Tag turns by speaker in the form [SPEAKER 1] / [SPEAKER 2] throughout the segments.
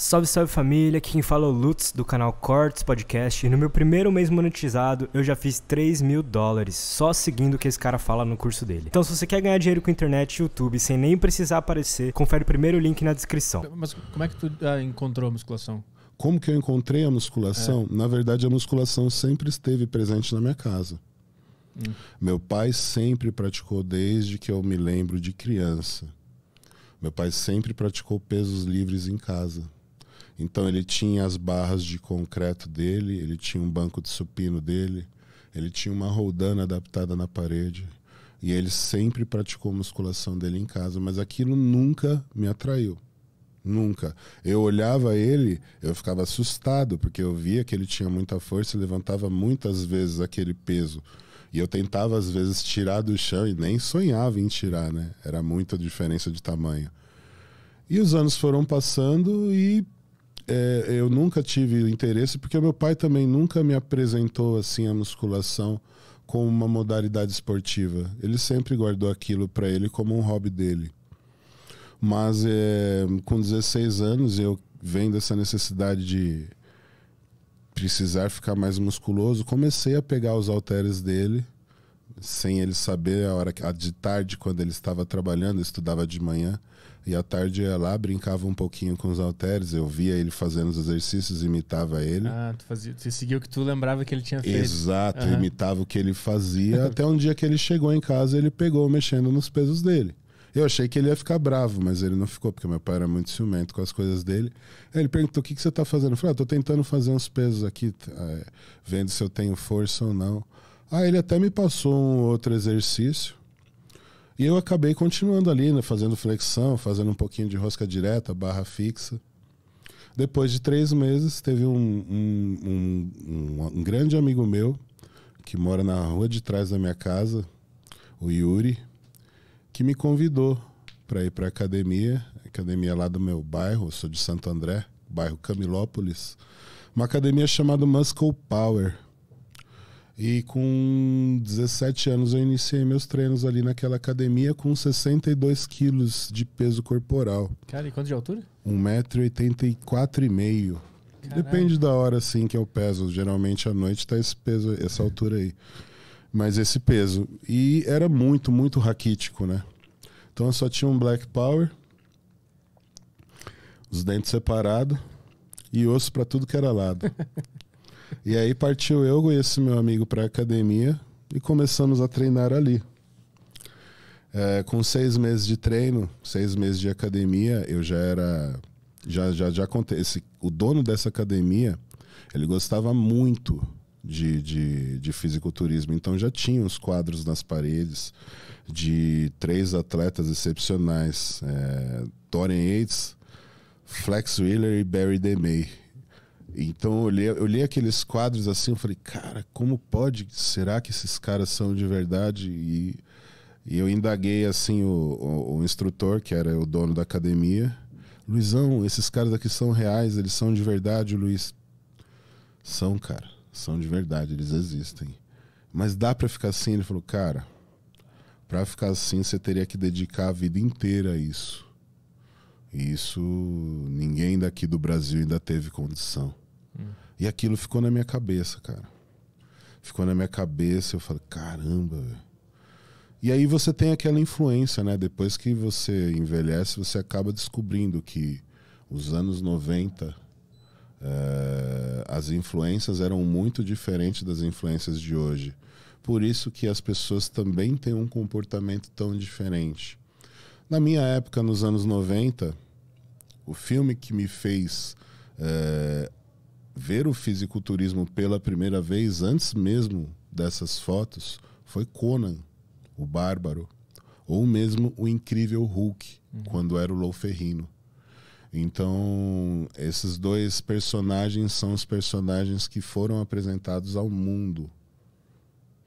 [SPEAKER 1] Salve, salve família, aqui quem fala é o Lutz do canal Cortes Podcast e no meu primeiro mês monetizado eu já fiz $3.000 só seguindo o que esse cara fala no curso dele. Então se você quer ganhar dinheiro com internet e YouTube sem nem precisar aparecer, confere o primeiro link na descrição.
[SPEAKER 2] Mas como é que tu encontrou a musculação?
[SPEAKER 3] Como que eu encontrei a musculação? Na verdade, a musculação sempre esteve presente na minha casa. Meu pai sempre praticou desde que eu me lembro de criança. Meu pai sempre praticou pesos livres em casa. Então ele tinha as barras de concreto dele, ele tinha um banco de supino dele, ele tinha uma roldana adaptada na parede. E ele sempre praticou musculação dele em casa, mas aquilo nunca me atraiu. Nunca. Eu olhava ele, eu ficava assustado, porque eu via que ele tinha muita força e levantava muitas vezes aquele peso. E eu tentava, às vezes, tirar do chão e nem sonhava em tirar, né? Era muita diferença de tamanho. E os anos foram passando e eu nunca tive interesse, porque meu pai também nunca me apresentou assim a musculação como uma modalidade esportiva. Ele sempre guardou aquilo para ele como um hobby dele. Mas com 16 anos, eu vendo essa necessidade de precisar ficar mais musculoso, comecei a pegar os halteres dele, sem ele saber, de tarde, quando ele estava trabalhando, eu estudava de manhã, e à tarde eu ia lá, brincava um pouquinho com os halteres, eu via ele fazendo os exercícios, imitava ele.
[SPEAKER 2] Ah, você seguiu o que tu lembrava que ele tinha feito.
[SPEAKER 3] Exato, imitava o que ele fazia, até um dia que ele chegou em casa, ele pegou mexendo nos pesos dele. Eu achei que ele ia ficar bravo, mas ele não ficou, porque meu pai era muito ciumento com as coisas dele. Aí ele perguntou, o que você tá fazendo? Eu falei, tô tentando fazer uns pesos aqui, vendo se eu tenho força ou não. Aí ele até me passou um outro exercício, e eu acabei continuando ali, né, fazendo flexão, fazendo um pouquinho de rosca direta, barra fixa. Depois de 3 meses, teve um grande amigo meu, que mora na rua de trás da minha casa, o Yuri, que me convidou para ir para a academia lá do meu bairro, eu sou de Santo André, bairro Camilópolis, uma academia chamada Muscle Power. E com 17 anos eu iniciei meus treinos ali naquela academia com 62 quilos de peso corporal.
[SPEAKER 2] Cara, e quanto de altura?
[SPEAKER 3] 1,84 m. Depende da hora assim que eu peso, geralmente à noite tá esse peso, essa altura aí. Mas esse peso. E era muito, muito raquítico, né? Então eu só tinha um Black Power, os dentes separados e osso para tudo que era lado. E aí partiu eu e esse meu amigo para a academia e começamos a treinar ali. Com 6 meses de treino, 6 meses de academia, eu já era... Já contei. O dono dessa academia, ele gostava muito de fisiculturismo, então já tinha os quadros nas paredes de 3 atletas excepcionais, Dorian Yates, Flex Wheeler e Barry DeMay. Então eu olhei aqueles quadros assim, eu falei, cara, como pode? Será que esses caras são de verdade? E eu indaguei assim o instrutor, que era o dono da academia. Luizão, esses caras aqui são reais, eles são de verdade, Luiz? São, cara, são de verdade, eles existem. Mas dá pra ficar assim? Ele falou, cara, pra ficar assim você teria que dedicar a vida inteira a isso. E isso ninguém daqui do Brasil ainda teve condição. E aquilo ficou na minha cabeça, cara. Ficou na minha cabeça, eu falei, caramba, velho. E aí você tem aquela influência, né? Depois que você envelhece, você acaba descobrindo que os anos 90, as influências eram muito diferentes das influências de hoje. Por isso que as pessoas também têm um comportamento tão diferente. Na minha época, nos anos 90, o filme que me fez ver o fisiculturismo pela primeira vez, antes mesmo dessas fotos, foi Conan, o Bárbaro, ou mesmo o Incrível Hulk, quando era o Lou Ferrigno. Então, esses 2 personagens são os personagens que foram apresentados ao mundo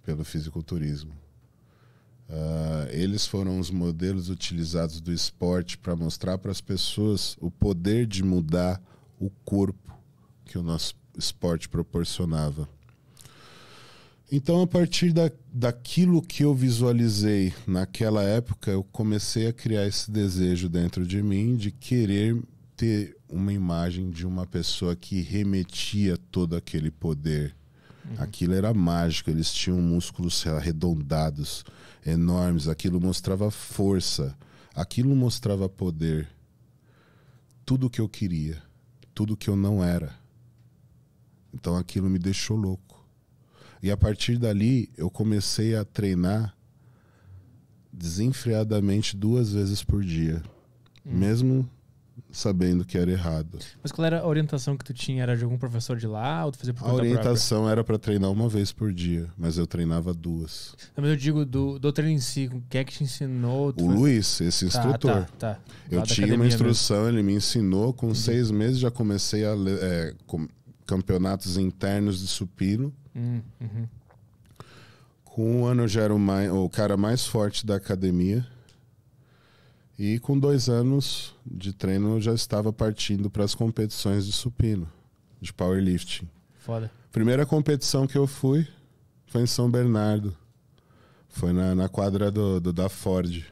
[SPEAKER 3] pelo fisiculturismo. Eles foram os modelos utilizados do esporte para mostrar para as pessoas o poder de mudar o corpo que o nosso esporte proporcionava. Então, a partir daquilo que eu visualizei naquela época, eu comecei a criar esse desejo dentro de mim de querer ter uma imagem de uma pessoa que remetia todo aquele poder. Aquilo era mágico, eles tinham músculos arredondados, enormes, aquilo mostrava força, aquilo mostrava poder. Tudo que eu queria, tudo que eu não era. Então aquilo me deixou louco. E a partir dali eu comecei a treinar desenfreadamente 2 vezes por dia. Mesmo sabendo que era errado.
[SPEAKER 2] Mas qual era a orientação que tu tinha? Era de algum professor de lá ou tu fazia por conta
[SPEAKER 3] A orientação
[SPEAKER 2] própria?
[SPEAKER 3] era para treinar 1 vez por dia, mas eu treinava 2.
[SPEAKER 2] Não, mas eu digo do treino em si, o que é que te ensinou?
[SPEAKER 3] O Luiz, esse instrutor.
[SPEAKER 2] Tá.
[SPEAKER 3] Eu
[SPEAKER 2] Lá da
[SPEAKER 3] tinha uma
[SPEAKER 2] academia
[SPEAKER 3] instrução, ele me ensinou. Com 6 meses já comecei a campeonatos internos de supino.
[SPEAKER 2] Uhum.
[SPEAKER 3] Com 1 ano eu já era o cara mais forte da academia. E com 2 anos de treino eu já estava partindo para as competições de supino, de powerlifting.
[SPEAKER 2] Foda.
[SPEAKER 3] Primeira competição que eu fui foi em São Bernardo. Foi na quadra da Ford.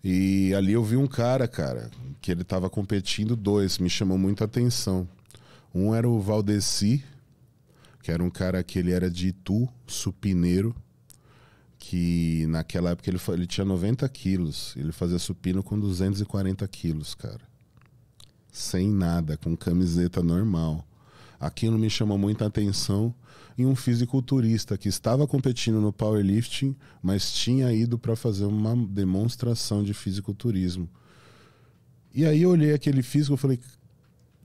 [SPEAKER 3] E ali eu vi um cara, que ele estava competindo 2, me chamou muito a atenção. Um era o Valdeci, que era um cara que ele era de Itu, supineiro, que naquela época ele tinha 90 quilos. Ele fazia supino com 240 quilos, cara. Sem nada, com camiseta normal. Aquilo me chamou muita atenção. E um fisiculturista que estava competindo no powerlifting, mas tinha ido para fazer uma demonstração de fisiculturismo. E aí eu olhei aquele físico e falei,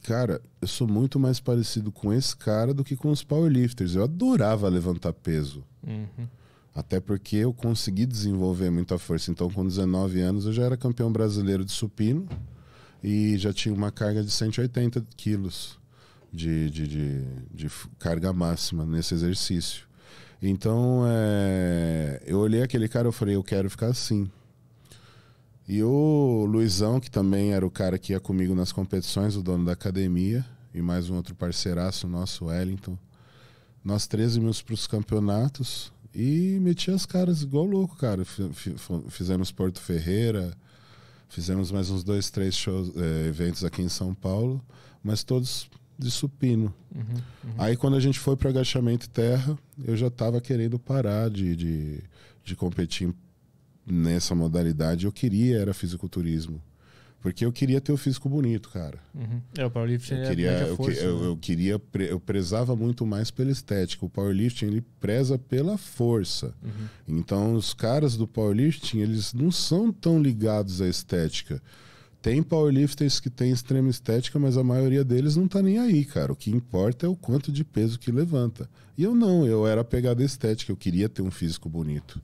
[SPEAKER 3] cara, eu sou muito mais parecido com esse cara do que com os powerlifters. Eu adorava levantar peso. Até porque eu consegui desenvolver muita força. Então, com 19 anos, eu já era campeão brasileiro de supino e já tinha uma carga de 180 quilos de carga máxima nesse exercício. Então, eu olhei aquele cara e falei, eu quero ficar assim. E o Luizão, que também era o cara que ia comigo nas competições, o dono da academia, e mais um outro parceiraço nosso, Wellington. Nós 13 íamos para os campeonatos e meti as caras igual louco, cara. Fizemos Porto Ferreira, fizemos mais uns 2, 3 shows, eventos aqui em São Paulo, mas todos de supino. Aí quando a gente foi para agachamento e terra, eu já estava querendo parar de competir nessa modalidade. Eu queria era fisiculturismo. Porque eu queria ter o físico bonito, cara.
[SPEAKER 2] O powerlifting
[SPEAKER 3] eu prezava muito mais pela estética. O powerlifting, ele preza pela força. Então, os caras do powerlifting, eles não são tão ligados à estética. Tem powerlifters que têm extrema estética, mas a maioria deles não tá nem aí, cara. O que importa é o quanto de peso que levanta. E eu não, eu era apegado à estética. Eu queria ter um físico bonito.